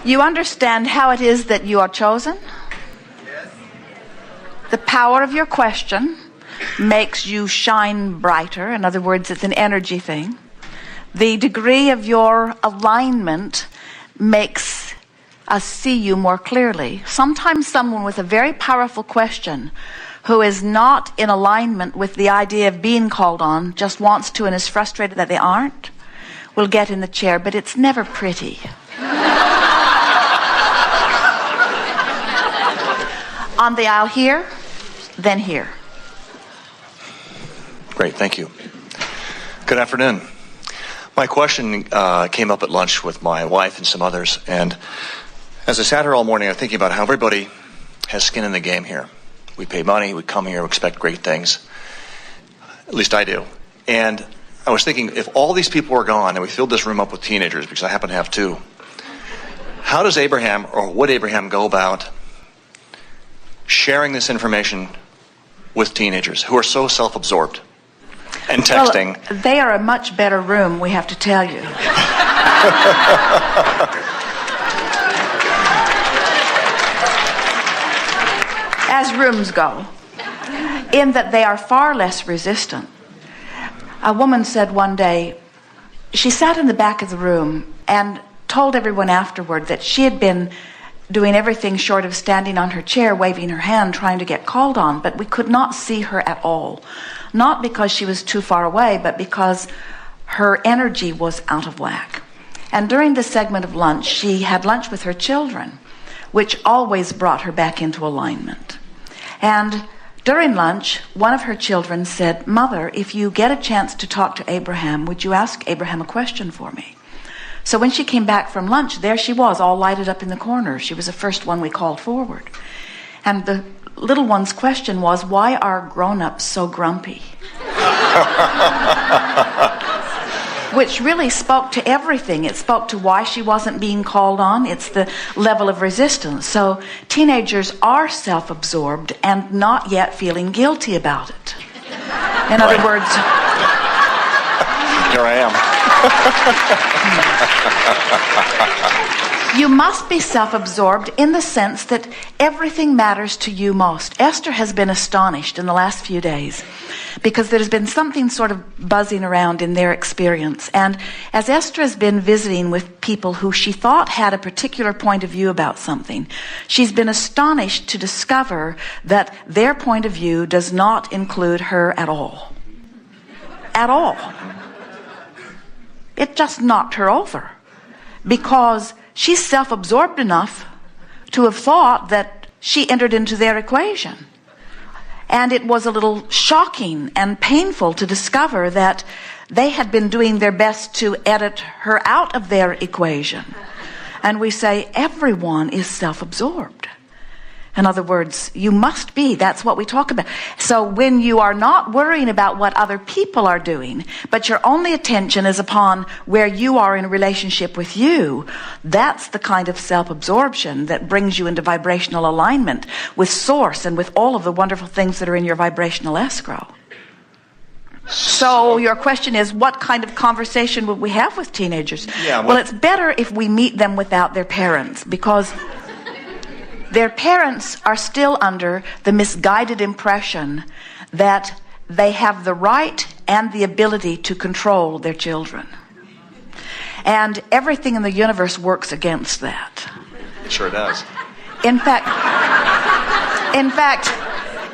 You understand how it is that you are chosen? The power of your question makes you shine brighter. In other words, it's an energy thing. The degree of your alignment makes us see you more clearly. Sometimes someone with a very powerful question who is not in alignment with the idea of being called on, just wants to and is frustrated that they aren't, will get in the chair, but it's never pretty. On the aisle here, then here. Great, thank you. Good afternoon. My question came up at lunch with my wife and some others, and as I sat here all morning, I'm thinking about how everybody has skin in the game here. We pay money, we come here, we expect great things. At least I do. And I was thinking, if all these people were gone and we filled this room up with teenagers, because I happen to have two, how does Abraham, or would Abraham, go about sharing this information with teenagers who are so self-absorbed and texting? Well, they are a much better room, we have to tell you. As rooms go, in that they are far less resistant. A woman said one day, she sat in the back of the room and told everyone afterward that she had been doing everything short of standing on her chair, waving her hand, trying to get called on, but we could not see her at all. Not because she was too far away, but because her energy was out of whack. And during this segment of lunch, she had lunch with her children, which always brought her back into alignment. And during lunch, one of her children said, "Mother, if you get a chance to talk to Abraham, would you ask Abraham a question for me?" So when she came back from lunch, there she was, all lighted up in the corner. She was the first one we called forward. And the little one's question was, why are grown-ups so grumpy? Which really spoke to everything. It spoke to why she wasn't being called on. It's the level of resistance. So teenagers are self-absorbed and not yet feeling guilty about it. In other words... Here I am. You must be self-absorbed in the sense that everything matters to you most. Esther has been astonished in the last few days because there's been something sort of buzzing around in their experience. And as Esther has been visiting with people who she thought had a particular point of view about something, she's been astonished to discover that their point of view does not include her at all. At all. It just knocked her over because she's self-absorbed enough to have thought that she entered into their equation. And it was a little shocking and painful to discover that they had been doing their best to edit her out of their equation. And we say, everyone is self-absorbed. In other words, you must be. That's what we talk about. So when you are not worrying about what other people are doing, but your only attention is upon where you are in a relationship with you, that's the kind of self-absorption that brings you into vibrational alignment with Source and with all of the wonderful things that are in your vibrational escrow. So your question is, what kind of conversation would we have with teenagers? Well, it's better if we meet them without their parents, because their parents are still under the misguided impression that they have the right and the ability to control their children. And everything in the universe works against that. It sure does. In fact,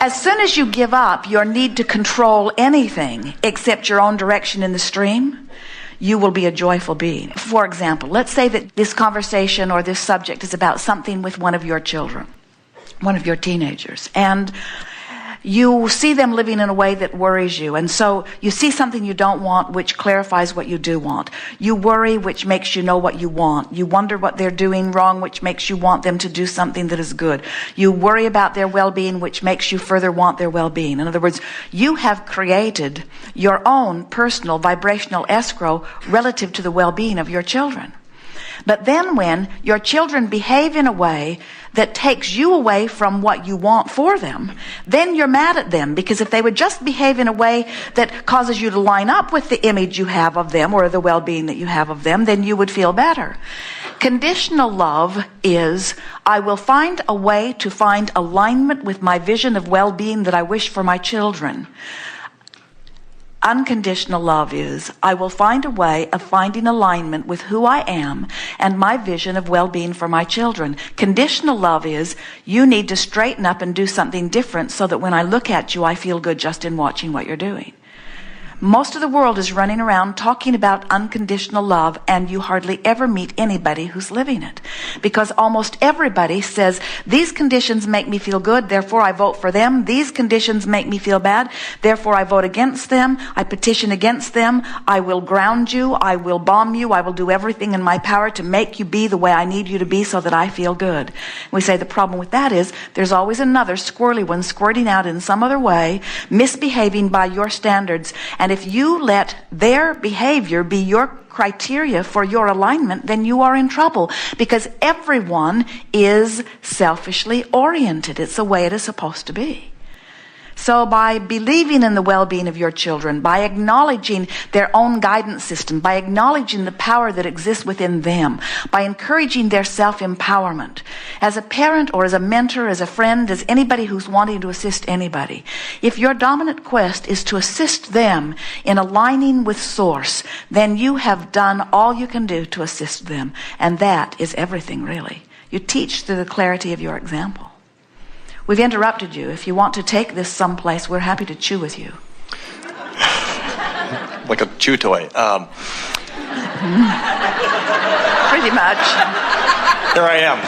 as soon as you give up your need to control anything except your own direction in the stream, you will be a joyful being. For example, let's say that this conversation or this subject is about something with one of your children, one of your teenagers, and you see them living in a way that worries you. And so you see something you don't want, which clarifies what you do want. You worry, which makes you know what you want. You wonder what they're doing wrong, which makes you want them to do something that is good. You worry about their well-being, which makes you further want their well-being. In other words, you have created your own personal vibrational escrow relative to the well-being of your children. But then when your children behave in a way that takes you away from what you want for them, then you're mad at them, because if they would just behave in a way that causes you to line up with the image you have of them or the well-being that you have of them, then you would feel better. Conditional love is, I will find a way to find alignment with my vision of well-being that I wish for my children. Unconditional love is, I will find a way of finding alignment with who I am and my vision of well-being for my children. Conditional love is, you need to straighten up and do something different so that when I look at you, I feel good just in watching what you're doing. Most of the world is running around talking about unconditional love, and you hardly ever meet anybody who's living it. Because almost everybody says, these conditions make me feel good, therefore I vote for them. These conditions make me feel bad, therefore I vote against them. I petition against them. I will ground you. I will bomb you. I will do everything in my power to make you be the way I need you to be so that I feel good. We say the problem with that is there's always another squirrely one squirting out in some other way, misbehaving by your standards. And if you let their behavior be your criteria for your alignment, then you are in trouble, because everyone is selfishly oriented. It's the way it is supposed to be. So by believing in the well-being of your children, by acknowledging their own guidance system, by acknowledging the power that exists within them, by encouraging their self-empowerment, as a parent or as a mentor, as a friend, as anybody who's wanting to assist anybody, if your dominant quest is to assist them in aligning with Source, then you have done all you can do to assist them. And that is everything, really. You teach through the clarity of your example. We've interrupted you. If you want to take this someplace, we're happy to chew with you. Like a chew toy. Pretty much. There I am.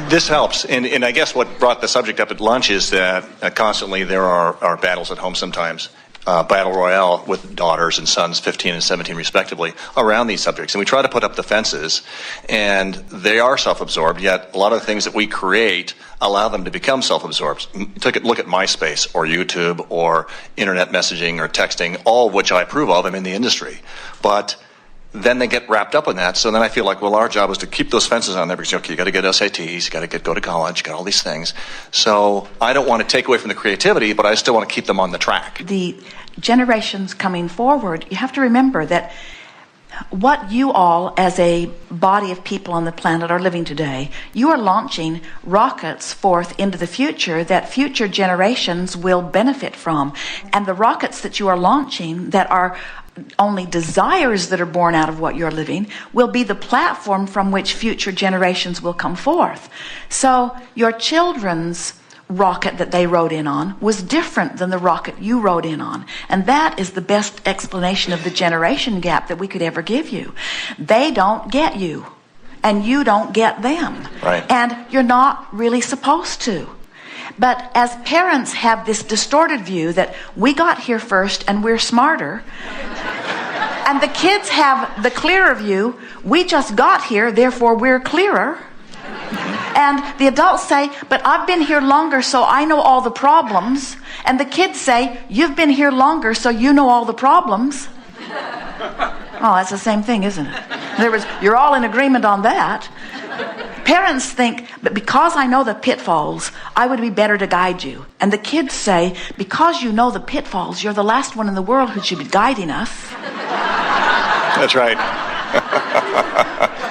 This helps. And I guess what brought the subject up at lunch is that constantly there are battles at home sometimes. Battle royale with daughters and sons, 15 and 17 respectively, around these subjects. And we try to put up the fences, and they are self-absorbed, yet a lot of the things that we create allow them to become self-absorbed. Look at MySpace or YouTube or internet messaging or texting, all of which I approve of. I'm in the industry. But then they get wrapped up in that. So then I feel like, well, our job is to keep those fences on there, because, okay, you got to get SATs, you got to go to college, you got all these things. So I don't want to take away from the creativity, but I still want to keep them on the track. The generations coming forward, you have to remember that what you all as a body of people on the planet are living today, you are launching rockets forth into the future that future generations will benefit from. And the rockets that you are launching that are only desires that are born out of what you're living will be the platform from which future generations will come forth. So your children's rocket that they rode in on was different than the rocket you rode in on. And that is the best explanation of the generation gap that we could ever give you. They don't get you, and you don't get them. Right. And you're not really supposed to. But as parents have this distorted view that we got here first and we're smarter, and the kids have the clearer view, we just got here, therefore we're clearer. And the adults say, but I've been here longer, so I know all the problems. And the kids say, you've been here longer, so you know all the problems. Oh, that's the same thing, isn't it? You're all in agreement on that. Parents think, but because I know the pitfalls, I would be better to guide you. And the kids say, because you know the pitfalls, you're the last one in the world who should be guiding us. That's right.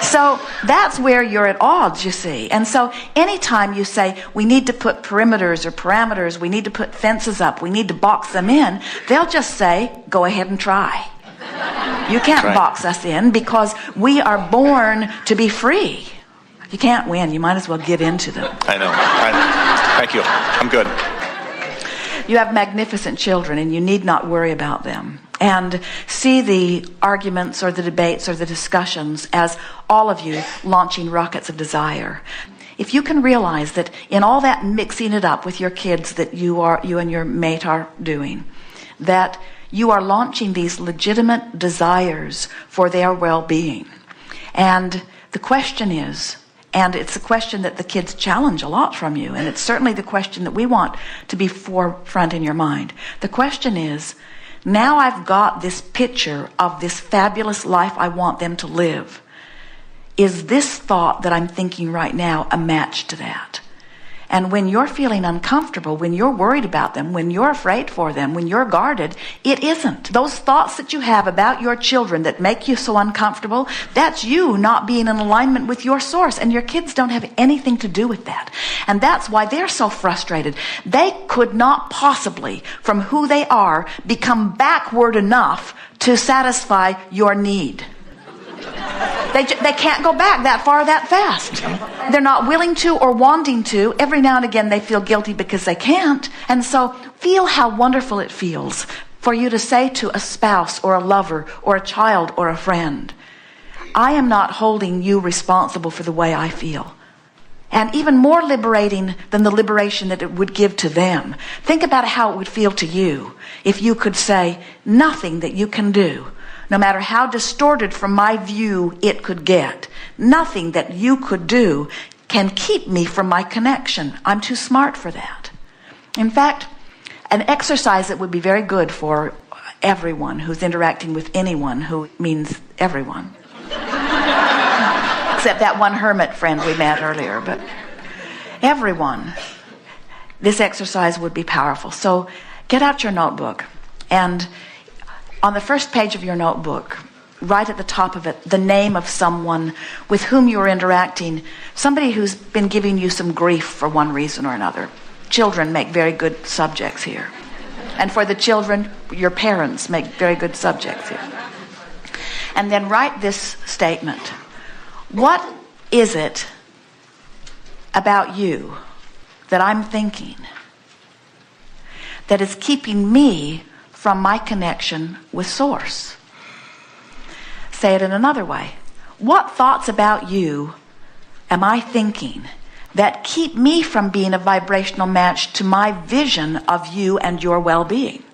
So that's where you're at odds, you see. And so anytime you say, we need to put perimeters or parameters, we need to put fences up, we need to box them in, they'll just say, go ahead and try. You can't box us in, because we are born to be free. You can't win. You might as well give in to them. I know. Thank you. I'm good. You have magnificent children, and you need not worry about them. And see the arguments or the debates or the discussions as all of you launching rockets of desire. If you can realize that in all that mixing it up with your kids that you and your mate are doing, that you are launching these legitimate desires for their well-being. And the question is, and it's a question that the kids challenge a lot from you, and it's certainly the question that we want to be forefront in your mind. The question is, now I've got this picture of this fabulous life I want them to live. Is this thought that I'm thinking right now a match to that? And when you're feeling uncomfortable, when you're worried about them, when you're afraid for them, when you're guarded, it isn't. Those thoughts that you have about your children that make you so uncomfortable, that's you not being in alignment with your source. And your kids don't have anything to do with that. And that's why they're so frustrated. They could not possibly, from who they are, become backward enough to satisfy your need. They can't go back that far that fast. They're not willing to or wanting to. Every now and again they feel guilty because they can't. And so feel how wonderful it feels for you to say to a spouse or a lover or a child or a friend, I am not holding you responsible for the way I feel. And even more liberating than the liberation that it would give to them, think about how it would feel to you if you could say, nothing that you can do, no matter how distorted from my view it could get, nothing that you could do can keep me from my connection. I'm too smart for that. In fact, an exercise that would be very good for everyone who's interacting with anyone who means everyone. Except that one hermit friend we met earlier, but everyone. This exercise would be powerful. So get out your notebook, and on the first page of your notebook, right at the top of it, the name of someone with whom you're interacting, somebody who's been giving you some grief for one reason or another. Children make very good subjects here. And for the children, your parents make very good subjects here. And then write this statement. What is it about you that I'm thinking that is keeping me from my connection with Source? Say it in another way. What thoughts about you am I thinking that keep me from being a vibrational match to my vision of you and your well-being?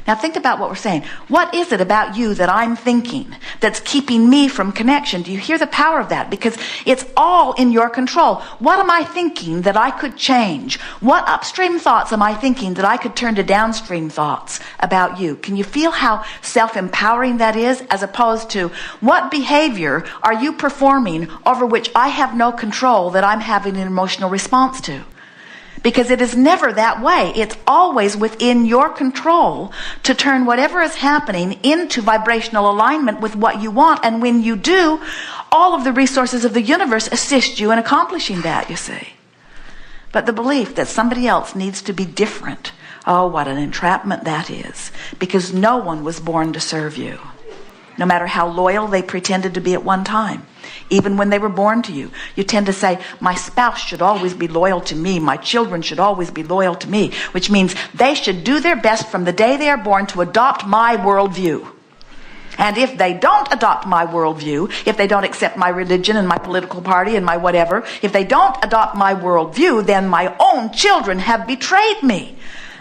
Now think about what we're saying. What is it about you that I'm thinking that's keeping me from connection? Do you hear the power of that? Because it's all in your control. What am I thinking that I could change? What upstream thoughts am I thinking that I could turn to downstream thoughts about you? Can you feel how self-empowering that is, as opposed to what behavior are you performing over which I have no control that I'm having an emotional response to? Because it is never that way. It's always within your control to turn whatever is happening into vibrational alignment with what you want. And when you do, all of the resources of the universe assist you in accomplishing that, you see. But the belief that somebody else needs to be different, oh, what an entrapment that is. Because no one was born to serve you, no matter how loyal they pretended to be at one time. Even when they were born to you, you tend to say, my spouse should always be loyal to me. My children should always be loyal to me, which means they should do their best from the day they are born to adopt my worldview. And if they don't adopt my worldview, if they don't accept my religion and my political party and my whatever, if they don't adopt my worldview, then my own children have betrayed me.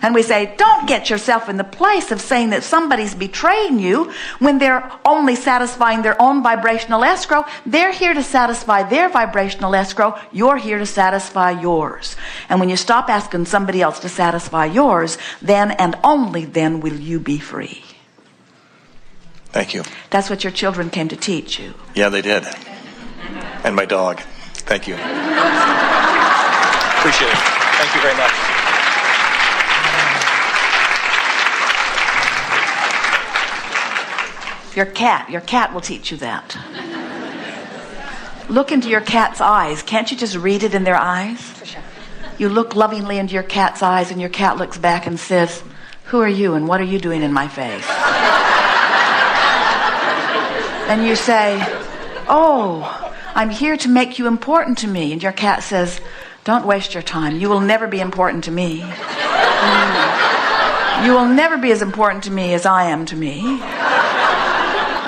And we say, don't get yourself in the place of saying that somebody's betraying you when they're only satisfying their own vibrational escrow. They're here to satisfy their vibrational escrow. You're here to satisfy yours. And when you stop asking somebody else to satisfy yours, then and only then will you be free. Thank you. That's what your children came to teach you. Yeah, they did. And my dog. Thank you. Appreciate it. Thank you very much. Your cat will teach you that. Look into your cat's eyes. Can't you just read it in their eyes? You look lovingly into your cat's eyes, and your cat looks back and says, who are you and what are you doing in my face? And you say, oh, I'm here to make you important to me. And your cat says, don't waste your time. You will never be important to me. You will never be as important to me as I am to me.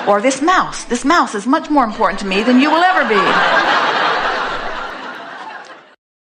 Or this mouse is much more important to me than you will ever be.